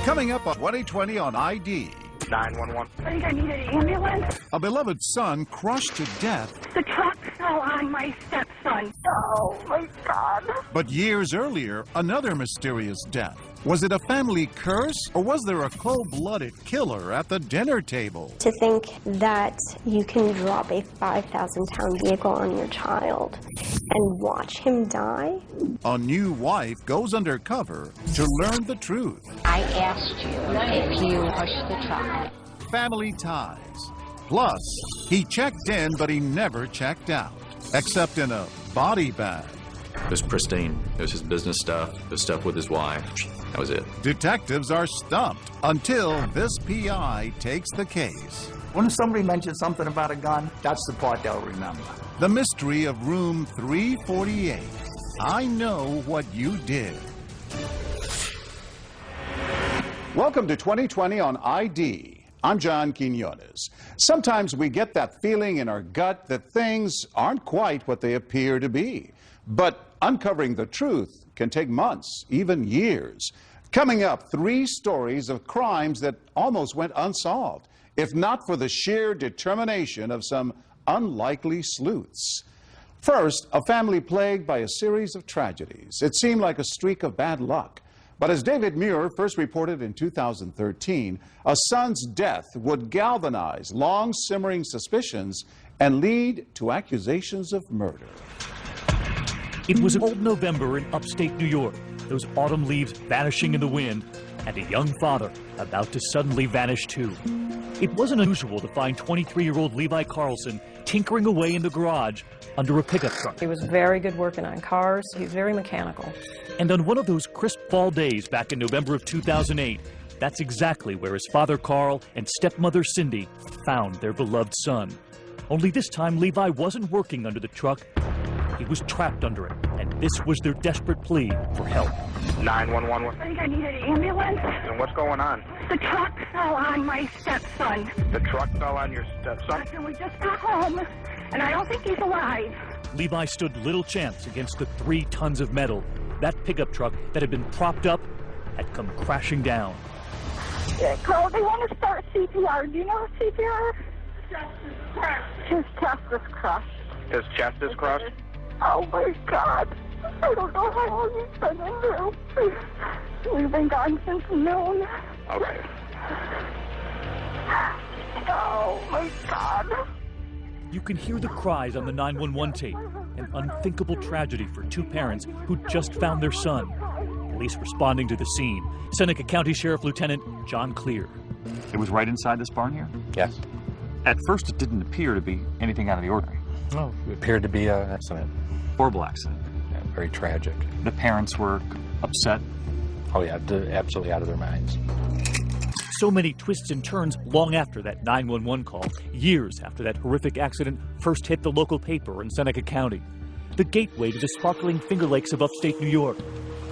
Coming up on 2020 on ID. 911. I think I need an ambulance. A beloved son crushed to death. The truck fell on my stepson. Oh, my God. But years earlier, another mysterious death. Was it a family curse, or was there a cold-blooded killer at the dinner table? To think that you can drop a 5,000-pound vehicle on your child and watch him die? A new wife goes undercover to learn the truth. I asked you if you pushed the truck. Family ties. Plus, he checked in, but he never checked out, except in a body bag. It was pristine. It was his business stuff, the stuff with his wife. That was it. Detectives are stumped until this PI takes the case. When somebody mentions something about a gun, that's the part they'll remember. The mystery of room 348. I know what you did. Welcome to 2020 on ID. I'm John Quinones. Sometimes we get that feeling in our gut that things aren't quite what they appear to be. But uncovering the truth can take months, even years. Coming up, 3 stories of crimes that almost went unsolved, if not for the sheer determination of some unlikely sleuths. First, a family plagued by a series of tragedies. It seemed like a streak of bad luck. But as David Muir first reported in 2013, a son's death would galvanize long-simmering suspicions and lead to accusations of murder. It was old November in upstate New York, those autumn leaves vanishing in the wind, and a young father about to suddenly vanish too. It wasn't unusual to find 23-year-old Levi Carlson tinkering away in the garage under a pickup truck. He was very good working on cars. He's very mechanical. And on one of those crisp fall days back in November of 2008, that's exactly where his father Carl and stepmother Cindy found their beloved son. Only this time Levi wasn't working under the truck. He was trapped under it, and this was their desperate plea for help. 911. I think I need an ambulance. And what's going on? The truck fell on my stepson. The truck fell on your stepson? And we just got home, and I don't think he's alive. Levi stood little chance against the 3 tons of metal. That pickup truck that had been propped up had come crashing down. Yeah, Carl, they want to start CPR. Do you know CPR? His chest is crushed. His chest is crushed? Oh my God. I don't know how long he's been in there. We've been gone since noon. Okay. Oh my God. You can hear the cries on the 911 tape. An unthinkable tragedy for 2 parents who just found their son. Police responding to the scene. Seneca County Sheriff Lieutenant John Clear. It was right inside this barn here? Yes. At first, it didn't appear to be anything out of the ordinary. No, it appeared to be an accident. Horrible accident. Yeah, very tragic. The parents were upset. Oh yeah, absolutely out of their minds. So many twists and turns long after that 911 call, years after that horrific accident first hit the local paper in Seneca County. The gateway to the sparkling Finger Lakes of upstate New York.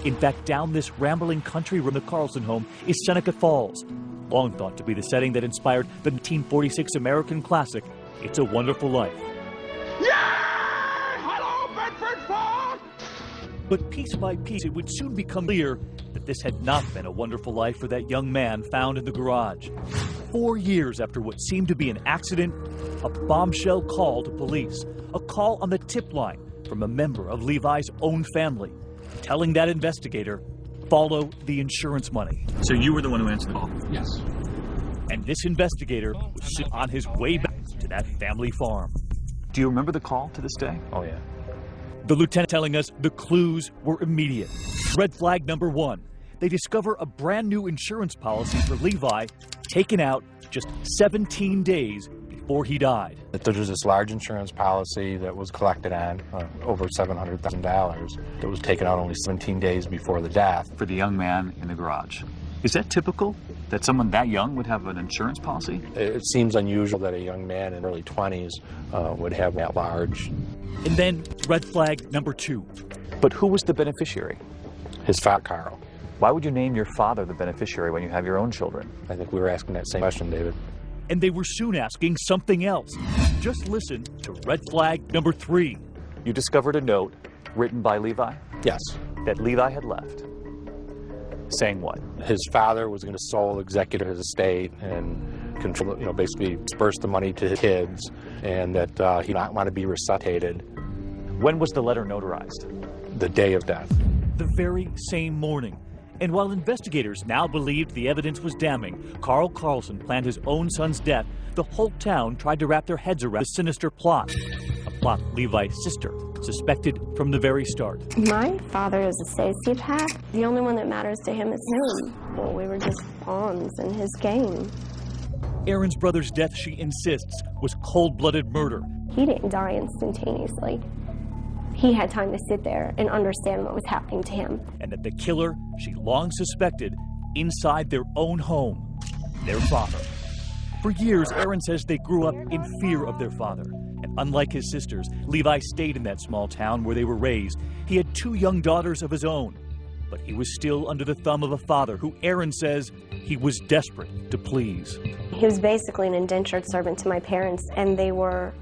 In fact, down this rambling country road in the Carlson home is Seneca Falls, long thought to be the setting that inspired the 1946 American classic, It's a Wonderful Life. But piece by piece, it would soon become clear that this had not been a wonderful life for that young man found in the garage. 4 years after what seemed to be an accident, a bombshell call to police. A call on the tip line from a member of Levi's own family, telling that investigator, follow the insurance money. So you were the one who answered the call? Yes. And this investigator was soon on his way back to that family farm. Do you remember the call to this day? Oh yeah. The lieutenant telling us the clues were immediate. Red flag number 1. They discover a brand new insurance policy for Levi taken out just 17 days before he died. There was this large insurance policy that was collected on over $700,000 that was taken out only 17 days before the death. For the young man in the garage. Is that typical that someone that young would have an insurance policy? It seems unusual that a young man in early 20s would have that large. And then red flag number 2. But who was the beneficiary? His father, Carl. Why would you name your father the beneficiary when you have your own children? I think we were asking that same question, David. And they were soon asking something else. Just listen to red flag number 3. You discovered a note written by Levi? Yes. That Levi had left. Saying what? His father was going to sole executive his estate and control, basically disperse the money to his kids, and that he did not want to be resuscitated. When was the letter notarized? The day of death. The very same morning. And while investigators now believed the evidence was damning, Carl Carlson planned his own son's death, the whole town tried to wrap their heads around the sinister plot. A plot Levi's sister suspected from the very start. My father is a sociopath. The only one that matters to him is him. Well, we were just pawns in his game. Aaron's brother's death, she insists, was cold-blooded murder. He didn't die instantaneously. He had time to sit there and understand what was happening to him. And that the killer she long suspected inside their own home, their father. For years, Aaron says they grew up in fear of their father. And unlike his sisters, Levi stayed in that small town where they were raised. He had 2 young daughters of his own. But he was still under the thumb of a father who Aaron says he was desperate to please. He was basically an indentured servant to my parents, and they were,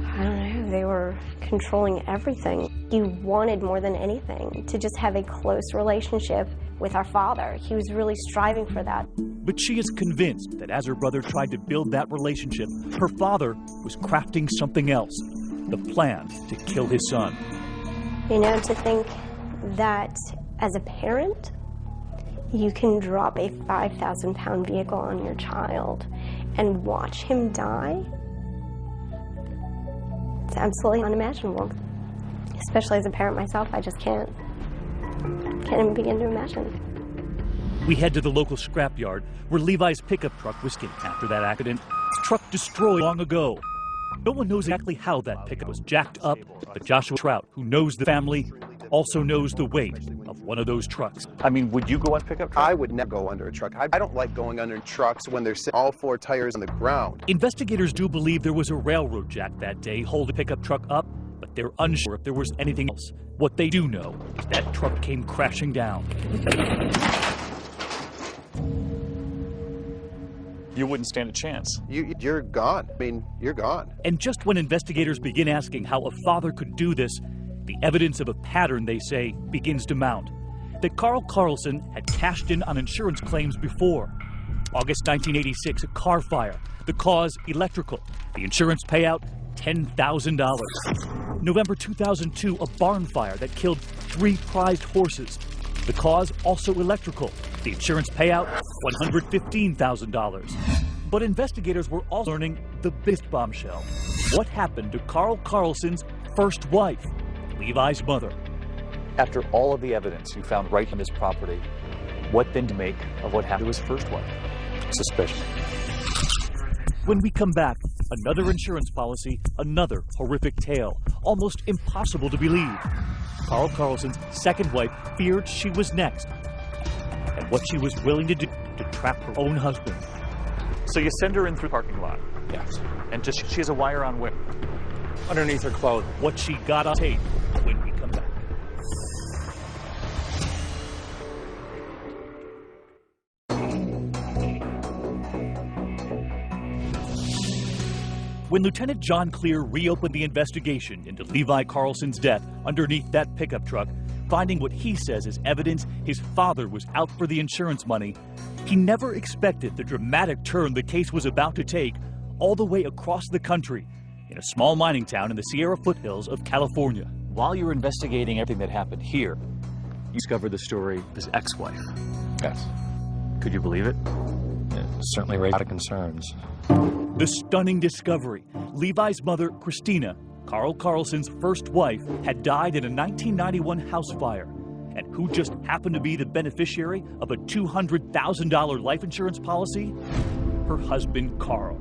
I don't know, they were controlling everything. He wanted more than anything to just have a close relationship with our father. He was really striving for that. But she is convinced that as her brother tried to build that relationship, her father was crafting something else, the plan to kill his son. You know, to think that as a parent, you can drop a 5,000-pound vehicle on your child and watch him die, it's absolutely unimaginable. Especially as a parent myself, I just can't even begin to imagine. We head to the local scrapyard where Levi's pickup truck was skinned after that accident. Truck destroyed long ago. No one knows exactly how that pickup was jacked up, but Joshua Trout, who knows the family, also knows the weight of one of those trucks. I mean, would you go on pickup truck? I would never go under a truck. I don't like going under trucks when there's all 4 tires on the ground. Investigators do believe there was a railroad jack that day holding the pickup truck up, but they're unsure if there was anything else. What they do know is that truck came crashing down. You wouldn't stand a chance. You're gone. I mean, you're gone. And just when investigators begin asking how a father could do this, the evidence of a pattern, they say, begins to mount. That Carl Carlson had cashed in on insurance claims before. August 1986, a car fire. The cause, electrical. The insurance payout, $10,000. November 2002, a barn fire that killed 3 prized horses. The cause, also electrical. The insurance payout, $115,000. But investigators were also learning the biggest bombshell. What happened to Carl Carlson's first wife, Levi's mother? After all of the evidence you found right on this property, what then to make of what happened to his first wife? Suspicion. When we come back, another insurance policy, another horrific tale, almost impossible to believe. Carl Carlson's second wife feared she was next, and what she was willing to do to trap her own husband. So you send her in through the parking lot? Yes. And just she has a wire on where? Underneath her clothing. What she got on tape when we come back. When Lieutenant John Clear reopened the investigation into Levi Carlson's death underneath that pickup truck, finding what he says is evidence his father was out for the insurance money, he never expected the dramatic turn the case was about to take all the way across the country in a small mining town in the Sierra foothills of California. While you're investigating everything that happened here, you discovered the story of his ex-wife. Yes. Could you believe it? It certainly raised a lot of concerns. The stunning discovery: Levi's mother, Christina, Carl Carlson's first wife, had died in a 1991 house fire. And who just happened to be the beneficiary of a $200,000 life insurance policy? Her husband, Carl.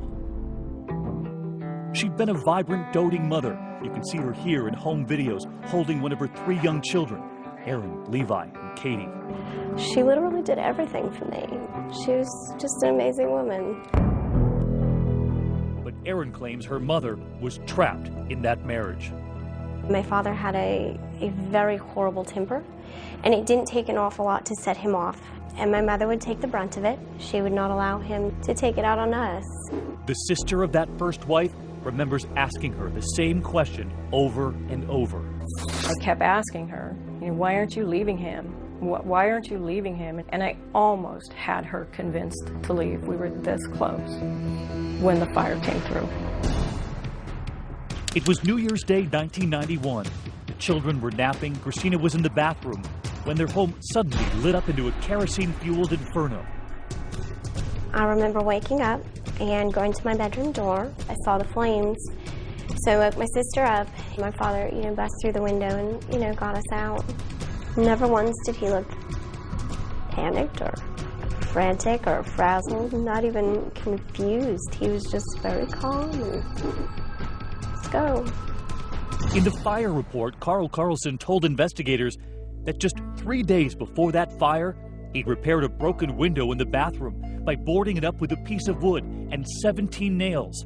She'd been a vibrant, doting mother. You can see her here in home videos holding one of her 3 young children, Aaron, Levi, and Katie. She literally did everything for me. She was just an amazing woman. But Aaron claims her mother was trapped in that marriage. My father had a very horrible temper, and it didn't take an awful lot to set him off. And my mother would take the brunt of it. She would not allow him to take it out on us. The sister of that first wife remembers asking her the same question over and over. I kept asking her, why aren't you leaving him? Why aren't you leaving him? And I almost had her convinced to leave. We were this close when the fire came through. It was New Year's Day, 1991. The children were napping. Christina was in the bathroom when their home suddenly lit up into a kerosene-fueled inferno. I remember waking up and going to my bedroom door. I saw the flames. So I woke my sister up. My father, bust through the window and, got us out. Never once did he look panicked or frantic or frazzled, not even confused. He was just very calm and let's go. In the fire report, Carl Carlson told investigators that just 3 days before that fire, he'd repaired a broken window in the bathroom by boarding it up with a piece of wood and 17 nails.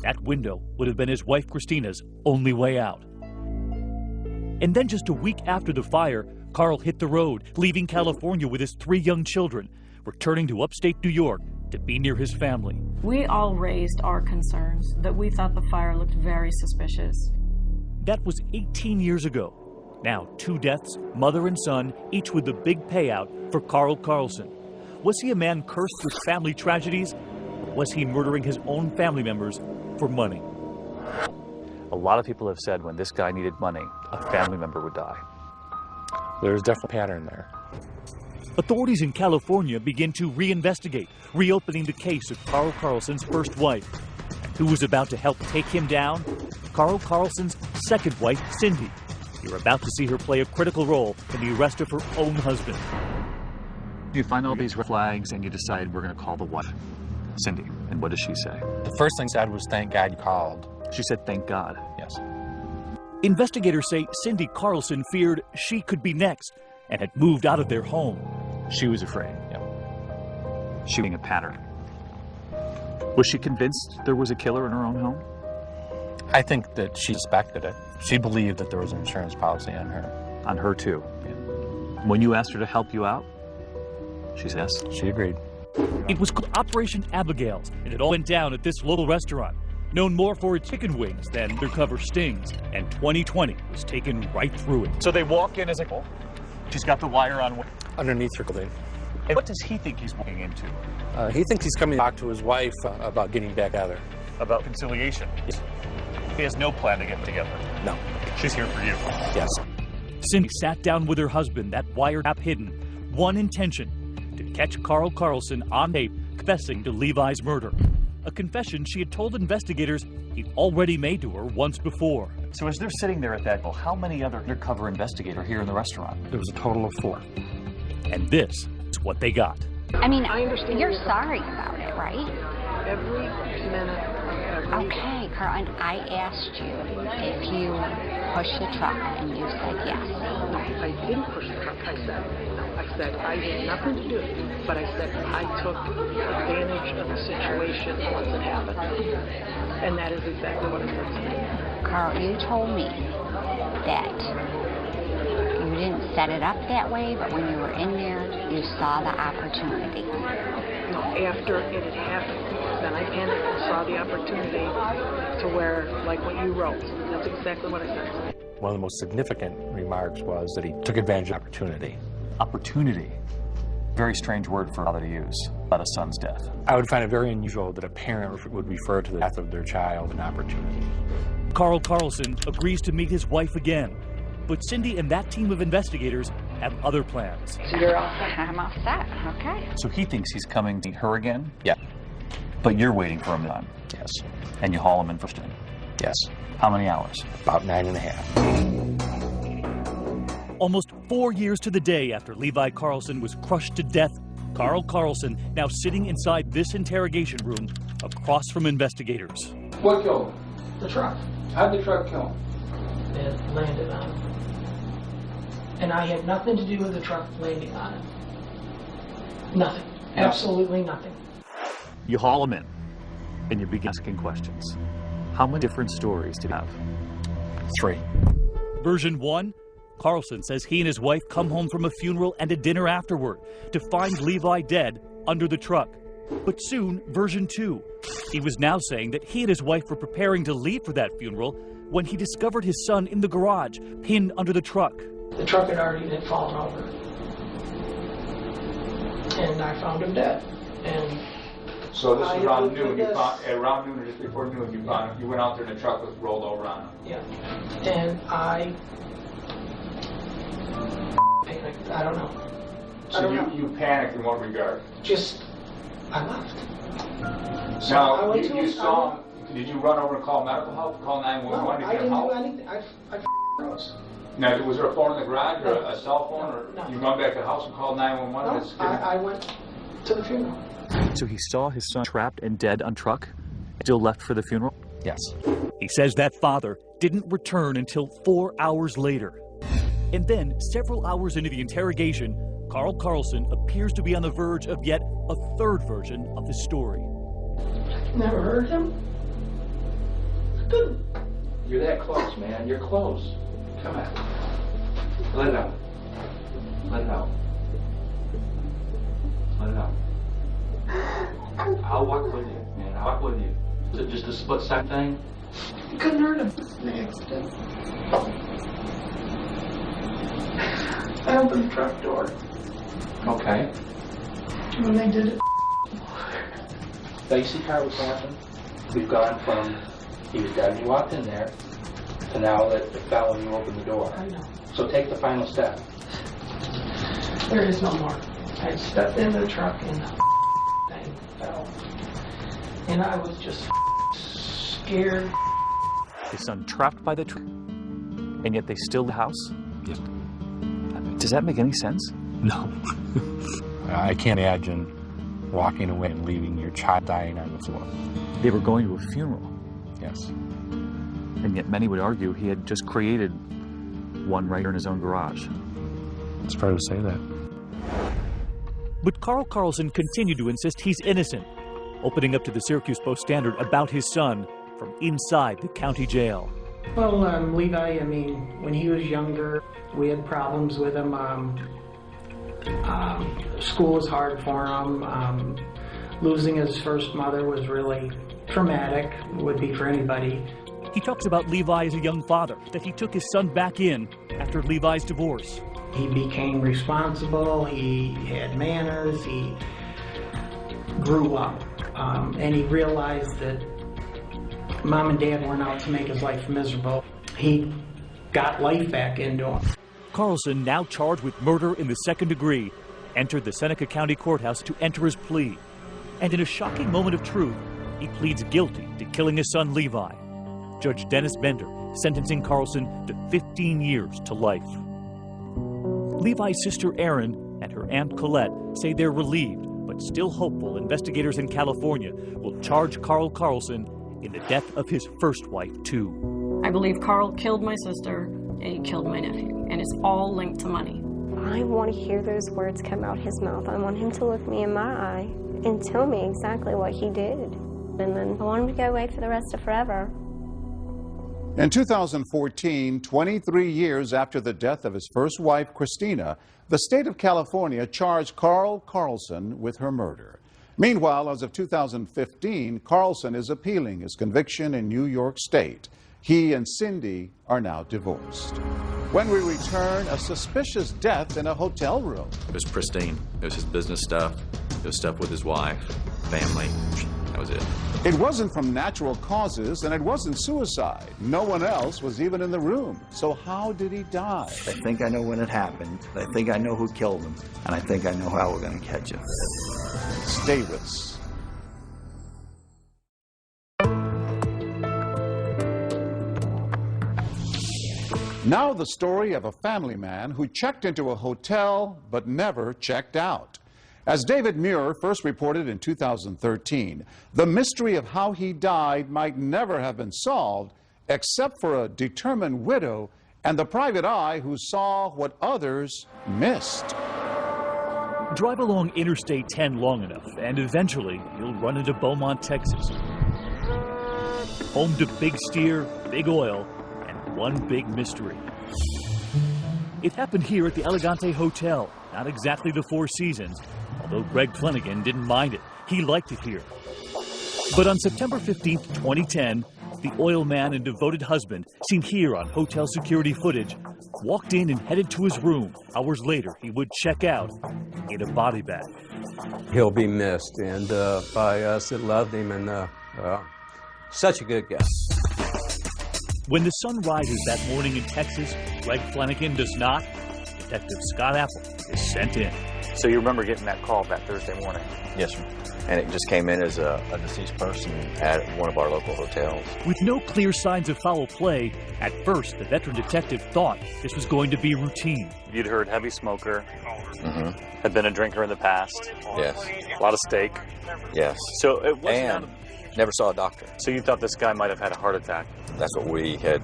That window would have been his wife Christina's only way out. And then just a week after the fire, Carl hit the road, leaving California with his 3 young children, returning to upstate New York to be near his family. We all raised our concerns that we thought the fire looked very suspicious. That was 18 years ago. Now 2 deaths, mother and son, each with a big payout for Carl Carlson. Was he a man cursed with family tragedies? Or was he murdering his own family members for money? A lot of people have said when this guy needed money, a family member would die. There's definitely a pattern there. Authorities in California begin to reinvestigate, reopening the case of Carl Carlson's first wife. And who was about to help take him down? Carl Carlson's second wife, Cindy. You're about to see her play a critical role in the arrest of her own husband. You find all these red flags and you decide we're going to call the wife, Cindy. And what does she say? The first thing said was, "Thank God you called." She said, "Thank God." Yes. Investigators say Cindy Carlson feared she could be next and had moved out of their home. She was afraid. Yep. She being a pattern. Was she convinced there was a killer in her own home? I think that she suspected it. She believed that there was an insurance policy on her. On her too. Yeah. When you asked her to help you out, she said yes. She agreed. It was called Operation Abigail's, and it all went down at this local restaurant, known more for its chicken wings than undercover stings, and 2020 was taken right through it. So they walk in as a couple. She's got the wire on. Underneath her clothing. And what does he think he's walking into? He thinks he's coming to talk to his wife about getting back together. About conciliation? Yes. He has no plan to get together. No. She's here for you. Yes. Cindy sat down with her husband, that wiretap hidden. One intention, to catch Carl Carlson on tape confessing to Levi's murder. A confession she had told investigators he'd already made to her once before. So as they're sitting there at that, well, how many other undercover investigators are here in the restaurant? There was a total of 4. And this is what they got. I mean, I understand you're sorry about it, right? Every minute. Okay, Carl, and I asked you if you pushed the truck, and you said yes. No, I didn't push the truck. I said I had nothing to do, but I said I took advantage of the situation once it happened. And that is exactly what I said. Carl, you told me that you didn't set it up that way, but when you were in there, you saw the opportunity. No, after it had happened, then I panicked and saw the opportunity to where, like what you wrote. That's exactly what I said. One of the most significant remarks was that he took advantage of opportunity. Opportunity. Very strange word for a father to use about a son's death. I would find it very unusual that a parent would refer to the death of their child an opportunity. Carl Carlson agrees to meet his wife again, but Cindy and that team of investigators have other plans. So you're all set? I'm all set, okay. So he thinks he's coming to meet her again? Yeah. But you're waiting for him to time? Yes. And you haul him in first thing? Yes. How many hours? About 9.5. Almost 4 years to the day after Levi Carlson was crushed to death, Carl Carlson now sitting inside this interrogation room across from investigators. What killed him? The truck. How'd the truck kill him? It landed on him. And I had nothing to do with the truck landing on him. Nothing. Absolutely nothing. You haul him in, and you begin asking questions. How many different stories did you have? 3. Version 1, Carlson says he and his wife come home from a funeral and a dinner afterward to find Levi dead under the truck. But soon, version 2, he was now saying that he and his wife were preparing to leave for that funeral when he discovered his son in the garage, pinned under the truck. The truck had already fallen over. And I found him dead. And so this was around noon. You found around noon or just before noon. You found him. You went out there and the truck was rolled over on him. Yeah. And I panicked. I don't know. So you panicked in what regard? Just I left. So now I went you saw him. Did you run over and call medical help? Call 911 to get help? I didn't do anything. I froze. Now, was there a phone in the garage or a cell phone, No. or you run back to the house and call 911? No, I went to the funeral. So he saw his son trapped and dead on truck, still left for the funeral? Yes. He says that father didn't return until 4 hours later. And then, several hours into the interrogation, Carl Carlson appears to be on the verge of yet a third version of the story. Never heard him? Good. You're that close, man. You're close. Come on. Let it out. Let it out. Let it out. I'll walk with you, man. I'll walk with you. Is it just a split-second thing? You couldn't hurt him. An accident. I opened the truck door. Okay. When they did it. Now you see how it's happened? We've gone from he was dead and you walked in there to now that it fell and you opened the door. I know. So take the final step. There is no more. I stepped into the truck and the thing fell. And I was just scared. His son trapped by the truck, and yet they still the house? Yes. Does that make any sense? No. I can't imagine walking away and leaving your child dying on the floor. They were going to a funeral. Yes. And yet many would argue he had just created one right here in his own garage. It's fair to say that. But Carl Carlson continued to insist he's innocent, opening up to the Syracuse Post-Standard about his son from inside the county jail. Well, Levi, I mean, when he was younger, we had problems with him. School was hard for him. Losing his first mother was really traumatic, would be for anybody. He talks about Levi as a young father, that he took his son back in after Levi's divorce. He became responsible, he had manners, he grew up, and he realized that Mom and Dad weren't out to make his life miserable. He got life back into him. Carlson, now charged with murder in the second degree, entered the Seneca County Courthouse to enter his plea. And in a shocking moment of truth, he pleads guilty to killing his son Levi. Judge Dennis Bender sentencing Carlson to 15 years to life. Levi's sister Erin and her aunt Colette say they're relieved, but still hopeful investigators in California will charge Carl Carlson in the death of his first wife, too. I believe Carl killed my sister and he killed my nephew, and it's all linked to money. I want to hear those words come out his mouth. I want him to look me in my eye and tell me exactly what he did. And then I want him to go away for the rest of forever. In 2014, 23 years after the death of his first wife, Christina, the state of California charged Carl Carlson with her murder. Meanwhile, as of 2015, Carlson is appealing his conviction in New York State. He and Cindy are now divorced. When we return, a suspicious death in a hotel room. It was pristine. It was his business stuff. It was stuff with his wife, family. That was it. It wasn't from natural causes, and it wasn't suicide. No one else was even in the room. So how did he die? I think I know when it happened. I think I know who killed him. And I think I know how we're going to catch him. Stay with us. Now the story of a family man who checked into a hotel but never checked out. As David Muir first reported in 2013, the mystery of how he died might never have been solved except for a determined widow and the private eye who saw what others missed. Drive along Interstate 10 long enough, and eventually you'll run into Beaumont, Texas. Home to Big Steer, Big Oil, and one big mystery. It happened here at the Elegante Hotel, not exactly the Four Seasons, although Greg Flanagan didn't mind it. He liked it here. But on September 15th, 2010, the oil man and devoted husband, seen here on hotel security footage, walked in and headed to his room. Hours later, he would check out in a body bag. He'll be missed, and by us that loved him, and such a good guy. When the sun rises that morning in Texas, Greg Flanagan does not. Detective Scott Apple is sent in. So you remember getting that call that Thursday morning? Yes, sir. And it just came in as a deceased person at one of our local hotels. With no clear signs of foul play, at first the veteran detective thought this was going to be routine. You'd heard heavy smoker, had been a drinker in the past. Yes. A lot of steak. Yes. So it wasn't. And never saw a doctor. So you thought this guy might have had a heart attack? That's what we had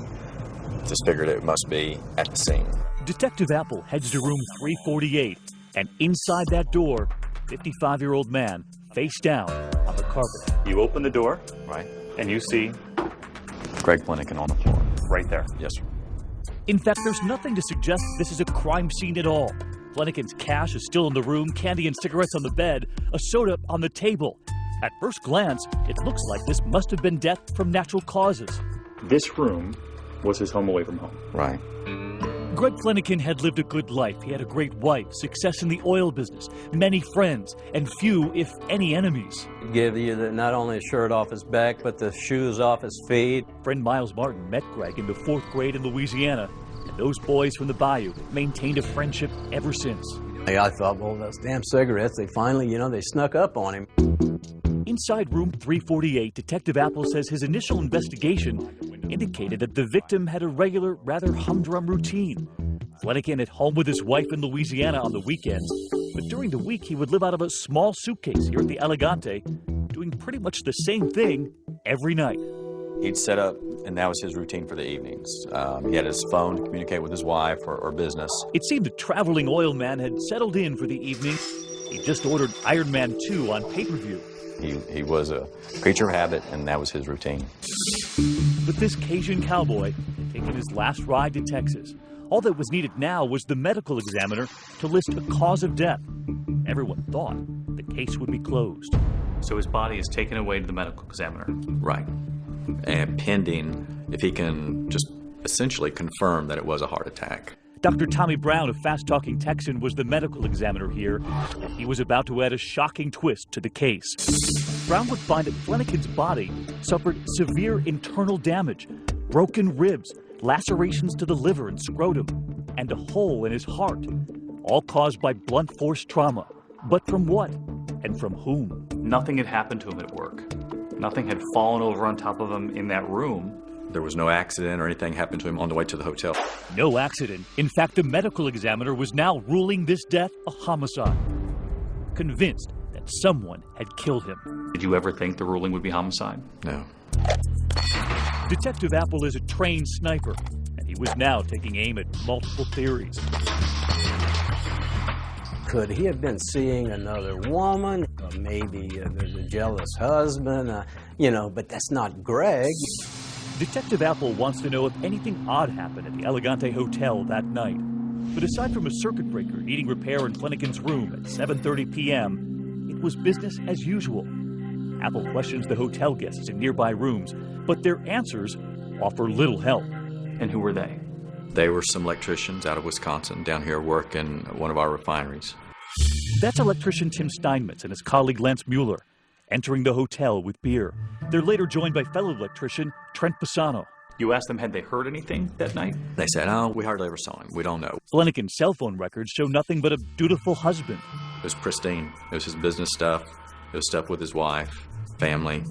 just figured it must be at the scene. Detective Apple heads to room 348, and inside that door, 55-year-old man face down on the carpet. You open the door, right, and you see Greg Flanagan on the floor. Right there. Yes, sir. In fact, there's nothing to suggest this is a crime scene at all. Flanagan's cash is still in the room, candy and cigarettes on the bed, a soda on the table. At first glance, it looks like this must have been death from natural causes. This room was his home away from home. Right. Greg Flanagan had lived a good life. He had a great wife, success in the oil business, many friends, and few, if any, enemies. Give you not only a shirt off his back, but the shoes off his feet. Friend Miles Martin met Greg in the 4th grade in Louisiana, and those boys from the bayou maintained a friendship ever since. I thought, well, those damn cigarettes, they finally, they snuck up on him. Inside room 348, Detective Apple says his initial investigation indicated that the victim had a regular, rather humdrum routine. Flanagan at home with his wife in Louisiana on the weekends, but during the week he would live out of a small suitcase here at the Elegante, doing pretty much the same thing every night. He'd set up, and that was his routine for the evenings. He had his phone to communicate with his wife or business. It seemed the traveling oil man had settled in for the evening. He just ordered Iron Man 2 on pay-per-view. He was a creature of habit, and that was his routine. But this Cajun cowboy had taken his last ride to Texas. All that was needed now was the medical examiner to list a cause of death. Everyone thought the case would be closed. So his body is taken away to the medical examiner. Right. And pending if he can just essentially confirm that it was a heart attack. Dr. Tommy Brown of Fast Talking Texan was the medical examiner here, and he was about to add a shocking twist to the case. Brown would find that Flanagan's body suffered severe internal damage, broken ribs, lacerations to the liver and scrotum, and a hole in his heart, all caused by blunt force trauma. But from what? And from whom? Nothing had happened to him at work. Nothing had fallen over on top of him in that room. There was no accident or anything happened to him on the way to the hotel. No accident. In fact, the medical examiner was now ruling this death a homicide, convinced that someone had killed him. Did you ever think the ruling would be homicide? No. Detective Apple is a trained sniper, and he was now taking aim at multiple theories. Could he have been seeing another woman? Or maybe there's a jealous husband, but that's not Greg. Detective Apple wants to know if anything odd happened at the Elegante Hotel that night. But aside from a circuit breaker needing repair in Flanagan's room at 7:30 p.m., it was business as usual. Apple questions the hotel guests in nearby rooms, but their answers offer little help. And who were they? They were some electricians out of Wisconsin down here working at one of our refineries. That's electrician Tim Steinmetz and his colleague Lance Mueller, entering the hotel with beer. They're later joined by fellow electrician Trent Pisano. You asked them had they heard anything that night? They said, oh, we hardly ever saw him. We don't know. Flanagan's cell phone records show nothing but a dutiful husband. It was pristine. It was his business stuff. It was stuff with his wife, family.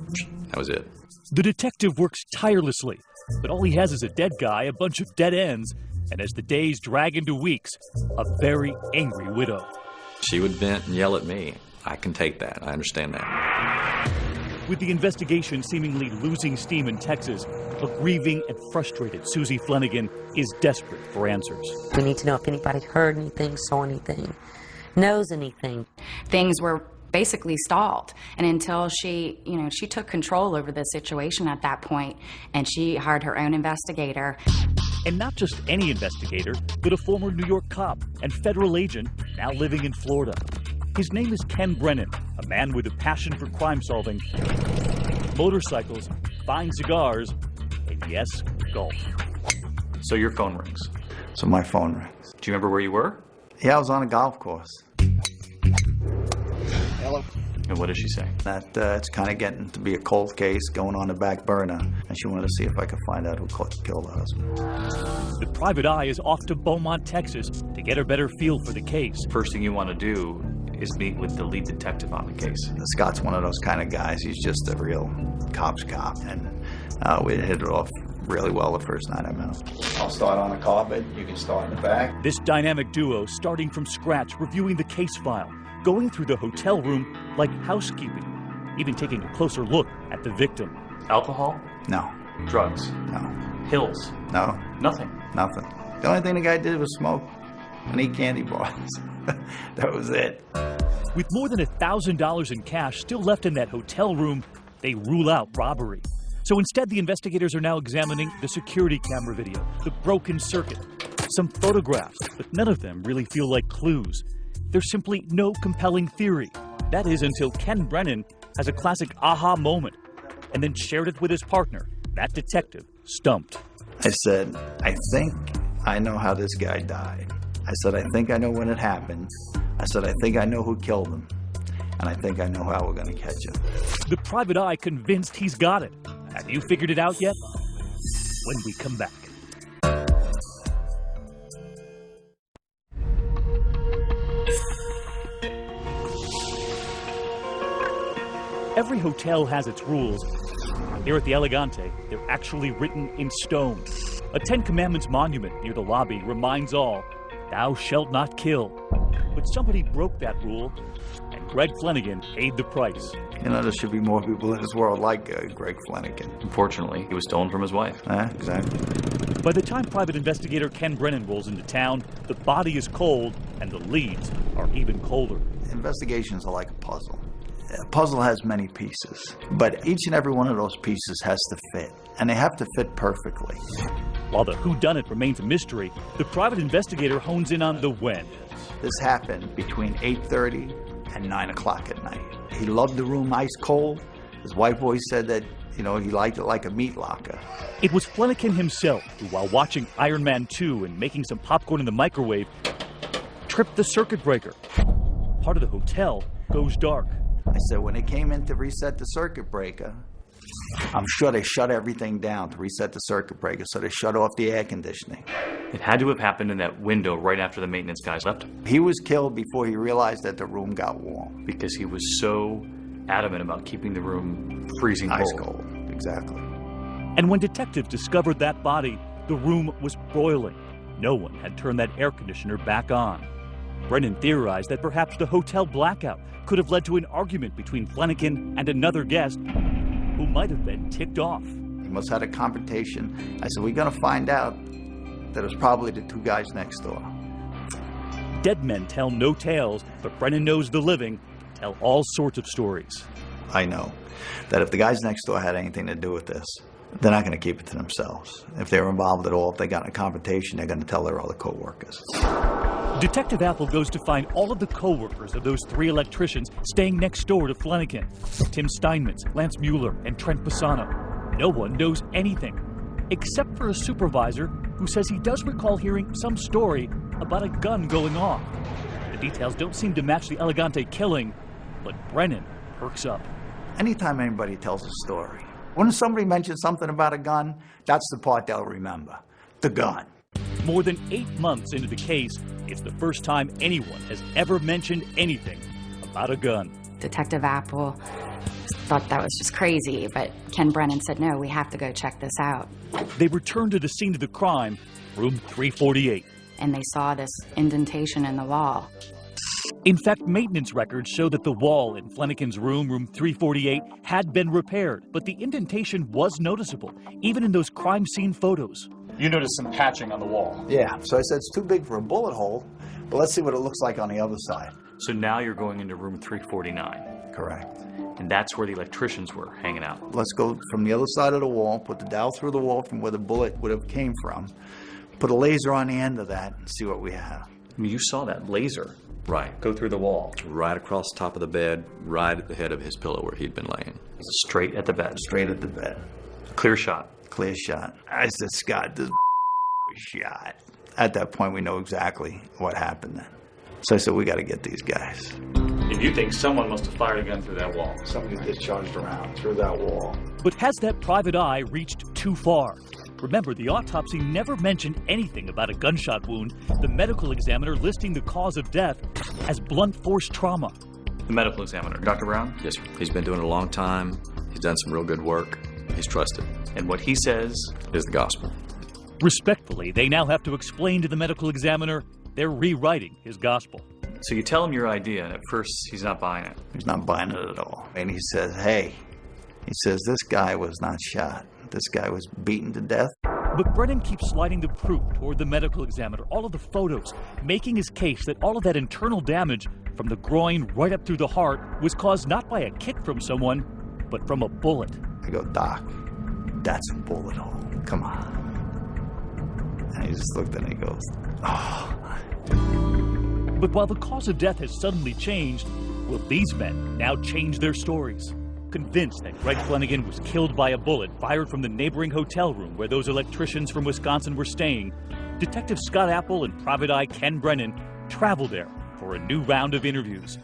That was it. The detective works tirelessly, but all he has is a dead guy, a bunch of dead ends, and as the days drag into weeks, a very angry widow. She would vent and yell at me. I can take that. I understand that. With the investigation seemingly losing steam in Texas, a grieving and frustrated Susie Flanagan is desperate for answers. We need to know if anybody heard anything, saw anything, knows anything. Things were basically stalled, and until she took control over the situation at that point, and she hired her own investigator. And not just any investigator, but a former New York cop and federal agent now living in Florida. His name is Ken Brennan, a man with a passion for crime solving, motorcycles, fine cigars, and yes, golf. So your phone rings. So my phone rings. Do you remember where you were? Yeah, I was on a golf course. Hello. And what did she say? That it's kind of getting to be a cold case going on the back burner, and she wanted to see if I could find out who killed her husband. The private eye is off to Beaumont, Texas to get a better feel for the case. First thing you want to do is meet with the lead detective on the case. Scott's one of those kind of guys. He's just a real cop's cop, and we hit it off really well the first night I met him. I'll start on the carpet. You can start in the back. This dynamic duo, starting from scratch, reviewing the case file, going through the hotel room like housekeeping, even taking a closer look at the victim. Alcohol? No. Drugs? No. Pills? No. Nothing? Nothing. The only thing the guy did was smoke and eat candy bars. That was it. With more than $1,000 in cash still left in that hotel room, they rule out robbery. So instead, the investigators are now examining the security camera video, the broken circuit, some photographs, but none of them really feel like clues. There's simply no compelling theory. That is until Ken Brennan has a classic aha moment and then shared it with his partner, that detective, stumped. I said, I think I know how this guy died. I said, I think I know when it happened. I said, I think I know who killed him. And I think I know how we're going to catch him. The private eye convinced he's got it. Have you figured it out yet? When we come back. Every hotel has its rules. Here at the Elegante, they're actually written in stone. A Ten Commandments monument near the lobby reminds all, thou shalt not kill. But somebody broke that rule, and Greg Flanagan paid the price. You know, there should be more people in this world like Greg Flanagan. Unfortunately, he was stolen from his wife. Exactly. By the time private investigator Ken Brennan rolls into town, the body is cold, and the leads are even colder. Investigations are like a puzzle. A puzzle has many pieces, but each and every one of those pieces has to fit, and they have to fit perfectly. While the whodunit remains a mystery, the private investigator hones in on the when. This happened between 8:30 and 9 o'clock at night. He loved the room ice cold. His wife always said that, you know, he liked it like a meat locker. It was Flanagan himself who, while watching Iron Man 2 and making some popcorn in the microwave, tripped the circuit breaker. Part of the hotel goes dark. I said, when they came in to reset the circuit breaker, I'm sure they shut everything down to reset the circuit breaker, so they shut off the air conditioning. It had to have happened in that window right after the maintenance guys left. He was killed before he realized that the room got warm. Because he was so adamant about keeping the room freezing cold. Ice cold, exactly. And when detectives discovered that body, the room was broiling. No one had turned that air conditioner back on. Brennan theorized that perhaps the hotel blackout could have led to an argument between Flanagan and another guest who might have been ticked off. He must have had a confrontation. I said, we're going to find out that it was probably the two guys next door. Dead men tell no tales, but Brennan knows the living tell all sorts of stories. I know that if the guys next door had anything to do with this, they're not going to keep it to themselves. If they were involved at all, if they got in a confrontation, they're going to tell their other co-workers. Detective Apple goes to find all of the co-workers of those three electricians staying next door to Flanagan. Tim Steinmetz, Lance Mueller, and Trent Pisano. No one knows anything, except for a supervisor who says he does recall hearing some story about a gun going off. The details don't seem to match the Elegante killing, but Brennan perks up. Anytime anybody tells a story, when somebody mentions something about a gun, that's the part they'll remember. The gun. More than 8 months into the case, it's the first time anyone has ever mentioned anything about a gun. Detective Apple thought that was just crazy, but Ken Brennan said, no, we have to go check this out. They returned to the scene of the crime, room 348. And they saw this indentation in the wall. In fact, maintenance records show that the wall in Flanagan's room, room 348, had been repaired, but the indentation was noticeable, even in those crime scene photos. You noticed some patching on the wall. Yeah, so I said it's too big for a bullet hole, but let's see what it looks like on the other side. So now you're going into room 349. Correct. And that's where the electricians were hanging out. Let's go from the other side of the wall, put the dowel through the wall from where the bullet would have came from, put a laser on the end of that, and see what we have. I mean, you saw that laser. Right. Go through the wall. Right across the top of the bed, right at the head of his pillow where he'd been laying. Straight at the bed. Straight at the bed. Clear shot. Clear shot. I said, Scott, this was shot. At that point, we know exactly what happened then. So I said, we got to get these guys. If you think someone must have fired a gun through that wall. Somebody discharged around through that wall. But has that private eye reached too far? Remember, the autopsy never mentioned anything about a gunshot wound, the medical examiner listing the cause of death as blunt force trauma. The medical examiner, Dr. Brown? Yes, sir. He's been doing it a long time. He's done some real good work. He's trusted. And what he says is the gospel. Respectfully, they now have to explain to the medical examiner they're rewriting his gospel. So you tell him your idea, and at first he's not buying it. He's not buying it at all. And he says, hey, he says, this guy was not shot. This guy was beaten to death. But Brennan keeps sliding the proof toward the medical examiner, all of the photos, making his case that all of that internal damage from the groin right up through the heart was caused not by a kick from someone, but from a bullet. I go, Doc, that's a bullet hole. Come on. And he just looked at me and he goes, oh. But while the cause of death has suddenly changed, will these men now change their stories? Convinced that Greg Flanagan was killed by a bullet fired from the neighboring hotel room where those electricians from Wisconsin were staying, Detective Scott Apple and Private Eye Ken Brennan travel there for a new round of interviews.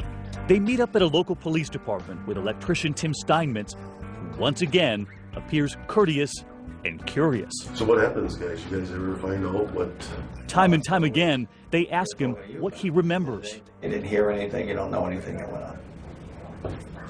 They meet up at a local police department with electrician Tim Steinmetz, who once again appears courteous and curious. So what happens, guys? You guys ever find out what... Time and time again, they ask him what he remembers. You didn't hear anything, you don't know anything that went on.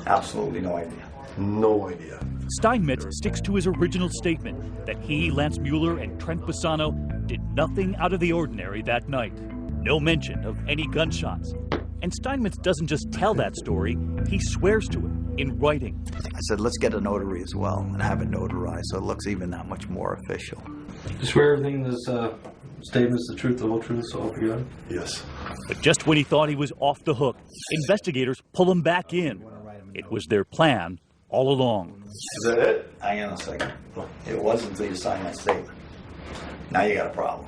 Absolutely no idea. No idea. Steinmetz sticks to his original statement that he, Lance Mueller, and Trent Bassano did nothing out of the ordinary that night. No mention of any gunshots. And Steinmetz doesn't just tell that story, he swears to it in writing. I said, let's get a notary as well and have it notarized so it looks even that much more official. You swear everything in this statement is the truth, the whole truth, so help you God? Yes. But just when he thought he was off the hook, investigators pull him back in. It was their plan all along. Is that it? Hang on a second. It wasn't until you signed that statement. Now you got a problem.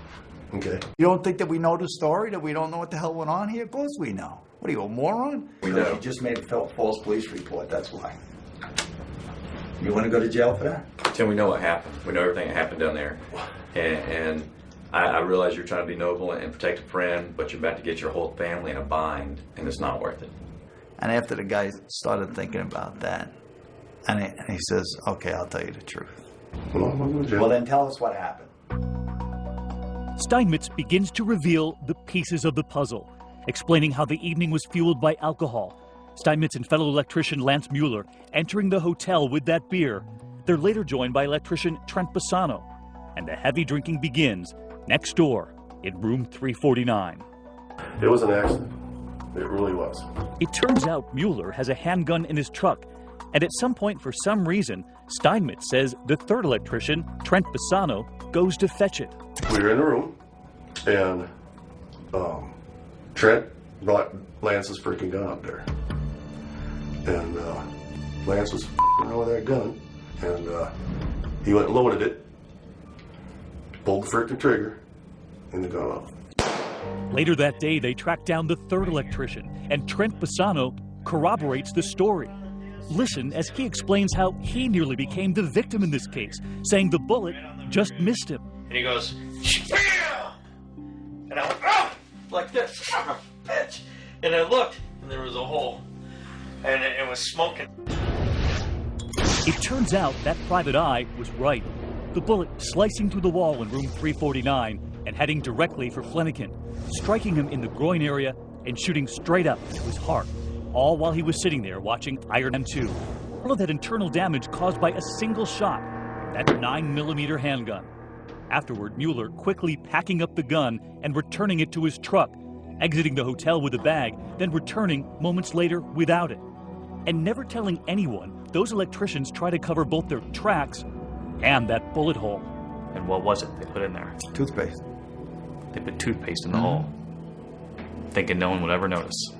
Okay. You don't think that we know the story, that we don't know what the hell went on here? Of course we know. What are you, a moron? We know. You just made a false police report, that's why. You want to go to jail for that? Tim, we know what happened. We know everything that happened down there. And I realize you're trying to be noble and protect a friend, but you're about to get your whole family in a bind, and it's not worth it. And after the guy started thinking about that, and he says, okay, I'll tell you the truth. Well, then tell us what happened. Steinmetz begins to reveal the pieces of the puzzle, explaining how the evening was fueled by alcohol. Steinmetz and fellow electrician Lance Mueller entering the hotel with that beer. They're later joined by electrician Trent Bassano. And the heavy drinking begins next door in room 349. It was an accident. It really was. It turns out Mueller has a handgun in his truck. And at some point, for some reason, Steinmetz says the third electrician, Trent Bassano, goes to fetch it. We were in the room, and Trent brought Lance's freaking gun up there. And Lance was around with that gun, and he went and loaded it, pulled the freaking trigger, and the gun off. Later that day, they track down the third electrician, and Trent Bassano corroborates the story. Listen as he explains how he nearly became the victim in this case, saying the bullet just missed him. And he goes, bam! And I went, oh! Like this, son of a bitch. And I looked, and there was a hole. And it was smoking. It turns out that private eye was right. The bullet slicing through the wall in room 349 and heading directly for Flanagan, striking him in the groin area and shooting straight up into his heart, all while he was sitting there watching Iron Man 2. All of that internal damage caused by a single shot, that 9mm handgun. Afterward, Mueller quickly packing up the gun and returning it to his truck, exiting the hotel with a bag, then returning moments later without it. And never telling anyone, those electricians try to cover both their tracks and that bullet hole. And what was it they put in there? Toothpaste. They put toothpaste in the hole, thinking no one would ever notice.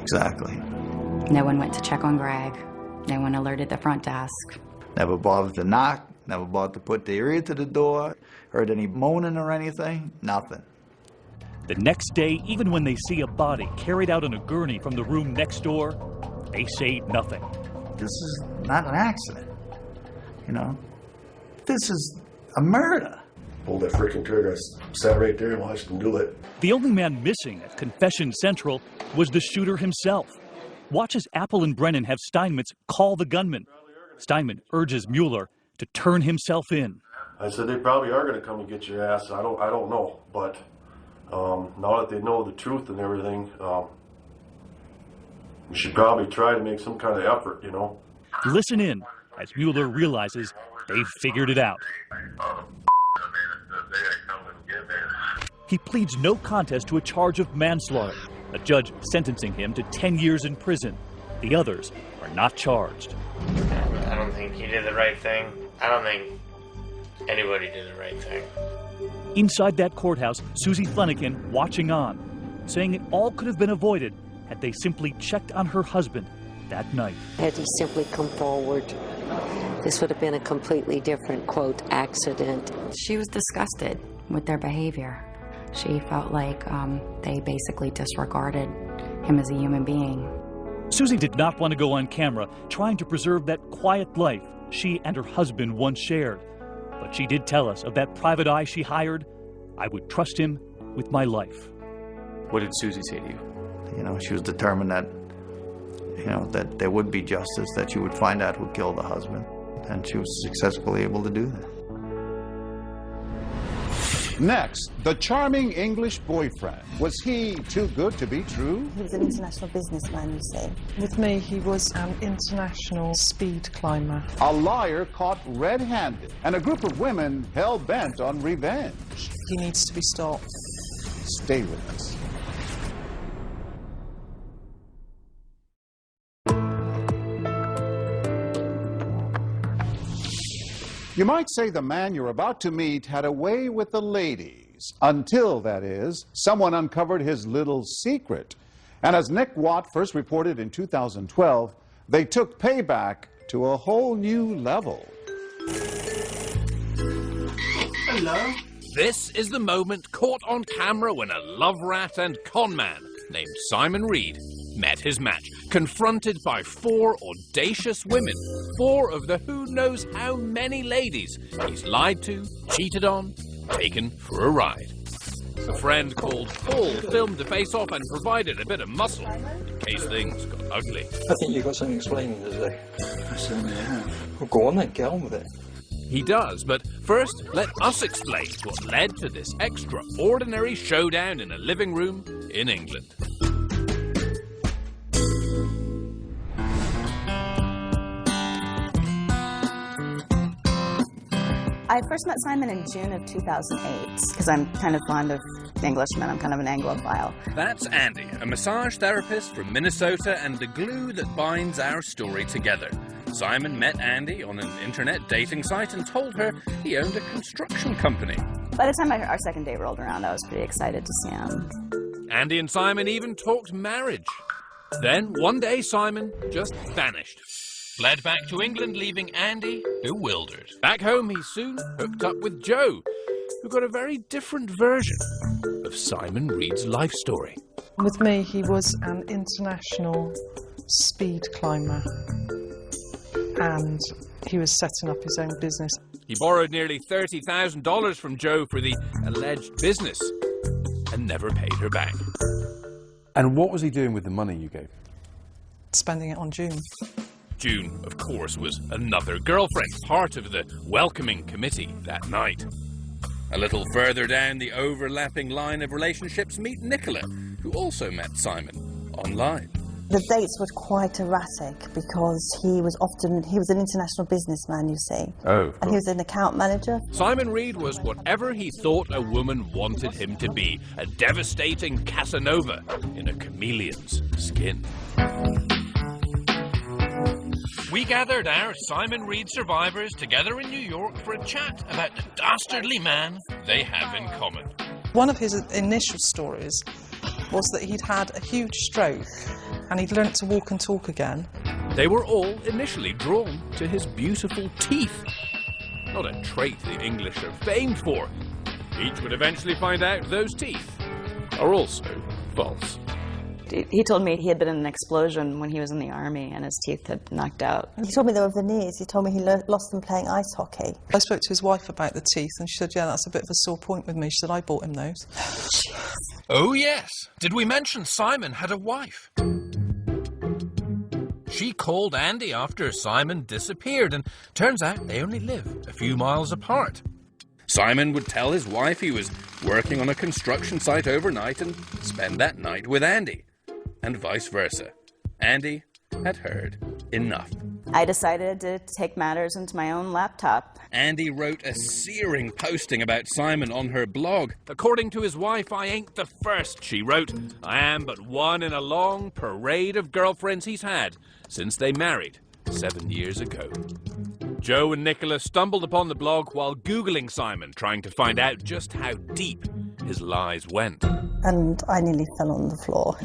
Exactly. No one went to check on Greg. No one alerted the front desk. Never bothered to knock, never bothered to put their ear to the door, heard any moaning or anything, nothing. The next day, even when they see a body carried out on a gurney from the room next door, they say nothing. This is not an accident, you know? This is a murder. pulled that freaking trigger. I sat right there and watched him do it. The only man missing at Confession Central was the shooter himself. Watch as Apple and Brennan have Steinmetz call the gunman. Steinmetz urges Mueller to turn himself in. I said, they probably are going to come and get your ass. I don't know. But now that they know the truth and everything, you should probably try to make some kind of effort, you know. Listen in as Mueller realizes they've figured it out. He pleads no contest to a charge of manslaughter, a judge sentencing him to 10 years in prison. The others are not charged. I don't think he did the right thing. I don't think anybody did the right thing. Inside that courthouse, Susie Flanagan watching on, saying it all could have been avoided had they simply checked on her husband that night. Had he simply come forward, this would have been a completely different, quote, accident. She was disgusted with their behavior. She felt like they basically disregarded him as a human being. Susie did not want to go on camera trying to preserve that quiet life she and her husband once shared. But she did tell us of that private eye she hired. I would trust him with my life. What did Susie say to you? You know, she was determined that, you know, that there would be justice, that you would find out who killed the husband. And she was successfully able to do that. Next, the charming English boyfriend. Was he too good to be true? He was an international businessman, you say. With me, he was an international speed climber. A liar caught red-handed, and a group of women hell-bent on revenge. He needs to be stopped. Stay with us. You might say the man you're about to meet had a way with the ladies, until, that is, someone uncovered his little secret. And as Nick Watt first reported in 2012, they took payback to a whole new level. Hello. This is the moment caught on camera when a love rat and con man named Simon Reed met his match, confronted by 4 audacious women, 4 of the who knows how many ladies he's lied to, cheated on, taken for a ride. A friend called Paul filmed the face-off and provided a bit of muscle in case things got ugly. I think you've got something explaining to do. I certainly have. Well, go on then, get on with it. He does, but first, let us explain what led to this extraordinary showdown in a living room in England. I first met Simon in June of 2008, because I'm kind of fond of Englishmen. I'm kind of an Anglophile. That's Andy, a massage therapist from Minnesota and the glue that binds our story together. Simon met Andy on an internet dating site and told her he owned a construction company. By the time our second date rolled around, I was pretty excited to see him. Andy and Simon even talked marriage. Then, one day, Simon just vanished. Fled back to England, leaving Andy bewildered. Back home, he soon hooked up with Joe, who got a very different version of Simon Reed's life story. With me, he was an international speed climber, and he was setting up his own business. He borrowed nearly $30,000 from Joe for the alleged business and never paid her back. And what was he doing with the money you gave? Spending it on June. June, of course, was another girlfriend, part of the welcoming committee that night. A little further down the overlapping line of relationships, meet Nicola, who also met Simon online. The dates were quite erratic because he was an international businessman, you see. Oh, and he was an account manager. Simon Reed was whatever he thought a woman wanted him to be, a devastating Casanova in a chameleon's skin. We gathered our Simon Reed survivors together in New York for a chat about the dastardly man they have in common. One of his initial stories was that he'd had a huge stroke and he'd learnt to walk and talk again. They were all initially drawn to his beautiful teeth. Not a trait the English are famed for. Each would eventually find out those teeth are also false. He told me he had been in an explosion when he was in the army and his teeth had knocked out. He told me they were veneers. He told me he lost them playing ice hockey. I spoke to his wife about the teeth and she said, yeah, that's a bit of a sore point with me. She said, I bought him those. Oh yes, did we mention Simon had a wife? She called Andy after Simon disappeared, and turns out they only live a few miles apart. Simon would tell his wife he was working on a construction site overnight and spend that night with Andy, and vice versa. Andy had heard enough. I decided to take matters into my own laptop. Andy wrote a searing posting about Simon on her blog. According to his wife, I ain't the first, she wrote. I am but one in a long parade of girlfriends he's had since they married 7 years ago. Joe and Nicola stumbled upon the blog while Googling Simon, trying to find out just how deep his lies went. And I nearly fell on the floor.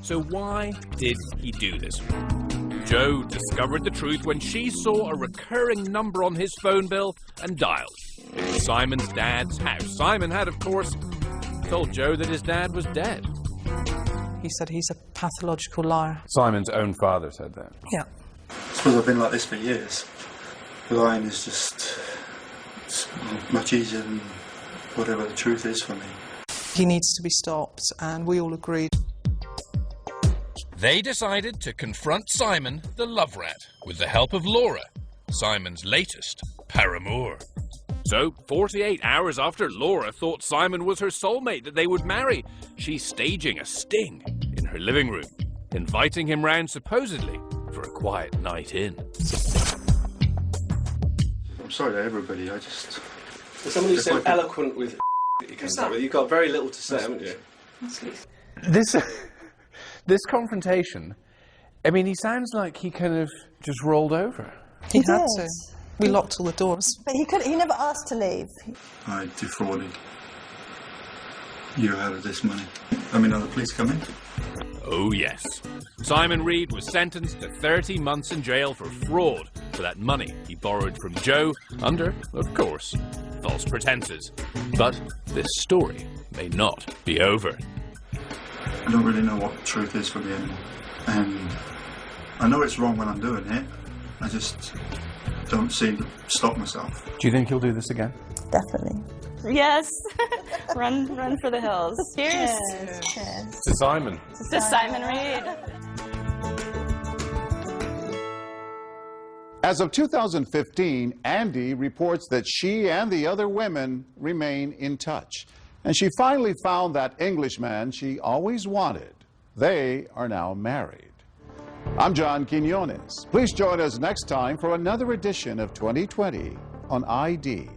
So why did he do this? Joe discovered the truth when she saw a recurring number on his phone bill and dialed. It was Simon's dad's house. Simon had, of course, told Joe that his dad was dead. He said he's a pathological liar. Simon's own father said that? Yeah. I suppose I've been like this for years. The lying is just much easier than whatever the truth is for me. He needs to be stopped, and we all agreed. They decided to confront Simon, the love rat, with the help of Laura, Simon's latest paramour. So, 48 hours after Laura thought Simon was her soulmate that they would marry, she's staging a sting in her living room, inviting him round supposedly for a quiet night in. I'm sorry to everybody, I just... For somebody who's so eloquent with that you came up with, you've got very little to say, haven't you? This confrontation, I mean, he sounds like he kind of just rolled over. He had to. We locked all the doors. But he never asked to leave. I defrauded you out of this money. I mean, are the police coming? Oh yes. Simon Reed was sentenced to 30 months in jail for fraud for that money he borrowed from Joe under, of course, false pretenses. But this story may not be over. I don't really know what truth is for me anymore. And I know it's wrong when I'm doing it. I just don't seem to stop myself. Do you think he'll do this again? Definitely. Yes. run for the hills. Cheers. Cheers. To Simon. To Simon Reed. As of 2015, Andy reports that she and the other women remain in touch. And she finally found that Englishman she always wanted. They are now married. I'm John Quinones. Please join us next time for another edition of 2020 on ID.